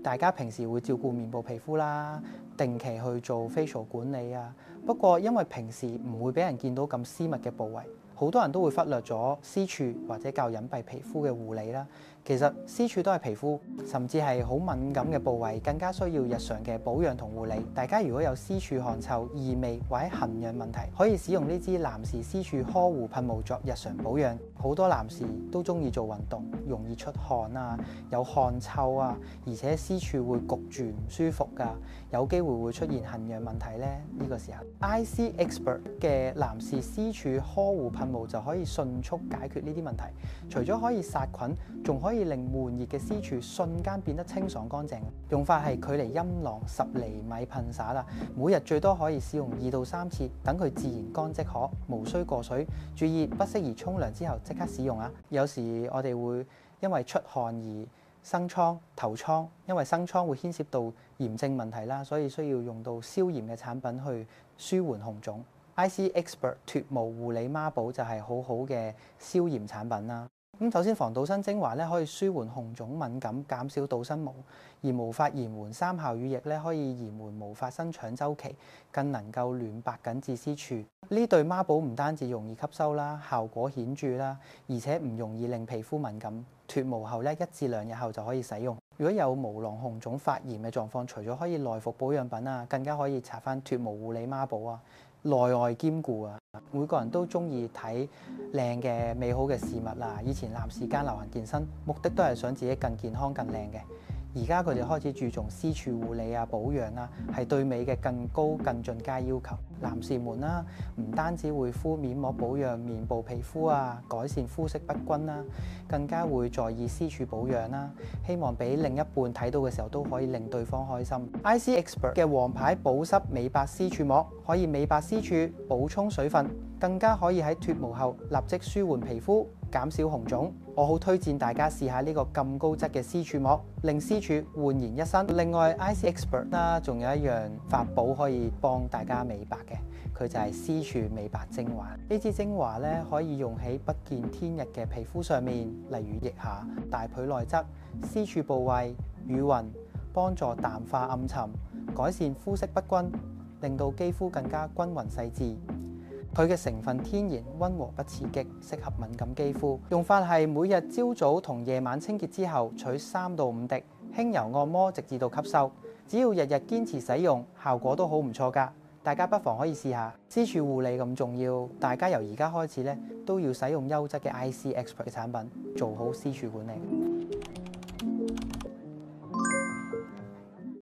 大家平時會照顧面部皮膚啦，定期去做 facial 管理啊。不過因為平時唔會俾人見到咁私密嘅部位，好多人都會忽略咗私處或者較隱蔽皮膚嘅護理啦。其實私處都係皮膚，甚至係好敏感嘅部位，更加需要日常嘅保養同護理。大家如果有私處汗臭、異味或者痕癢問題，可以使用呢支男士私處呵護噴霧作日常保養。好多男士都中意做運動，容易出汗啊，有汗臭啊，而且私處會焗住唔舒服㗎，有機會會出現痕癢問題咧。呢個時候 IC Expert 嘅男士私處呵護噴霧就可以迅速解決呢啲問題。除咗可以殺菌，仲可以令悶熱嘅私處瞬間變得清爽乾淨。用法係距離陰囊10厘米噴灑啦，每日最多可以使用2到3次，等佢自然乾即可，無需過水。注意不適宜沖涼之後即刻使用啊！有時我哋會因為出汗而生瘡、頭瘡，因為生瘡會牽涉到炎症問題啦，所以需要用到消炎嘅產品去舒緩紅腫。IC Expert 脫毛護理孖寶就係好好嘅消炎產品啦。首先防島身精華咧可以舒緩紅腫敏感，減少島身毛；而毛髮延緩3效乳液咧可以延緩毛髮生長週期，更能夠暖白緊致私處。呢對孖寶唔單止容易吸收啦，效果顯著啦，而且唔容易令皮膚敏感。脫毛後咧1至2日後就可以使用。如果有毛囊紅腫發炎嘅狀況，除咗可以內服保養品啊，更加可以搽翻脫毛護理孖寶啊，內外兼顧啊！每個人都中意睇靚嘅美好嘅事物啊！以前男士間流行健身，目的都係想自己更健康、更靚嘅。而家佢哋開始注重私處護理啊、保養啊，係對美嘅更高、更進階要求。男士們啦，唔單止會敷面膜保養面部皮膚啊，改善膚色不均啦，更加會在意私處保養啦。希望俾另一半睇到嘅時候都可以令對方開心。IC Expert 嘅王牌保濕美白私處膜可以美白私處、補充水分，更加可以喺脫毛後立即舒緩皮膚，減少紅腫。我好推薦大家試下呢個咁高質嘅私處膜，令私處煥然一新。另外 IC Expert 啦，仲有一樣法寶可以幫大家美白嘅，佢就係私處美白精華。呢支精華咧可以用喺不見天日嘅皮膚上面，例如腋下、大腿內側、私處部位、乳暈，幫助淡化暗沉，改善膚色不均，令到肌膚更加均勻細緻。佢嘅成分天然，溫和不刺激，適合敏感肌膚。用法係每日朝早同夜晚清潔之後，取3到5滴，輕柔按摩直至到吸收。只要日日堅持使用，效果都好唔錯㗎。大家不妨可以試下。私處護理咁重要，大家由而家開始咧都要使用優質嘅IC Expert 嘅產品，做好私處管理。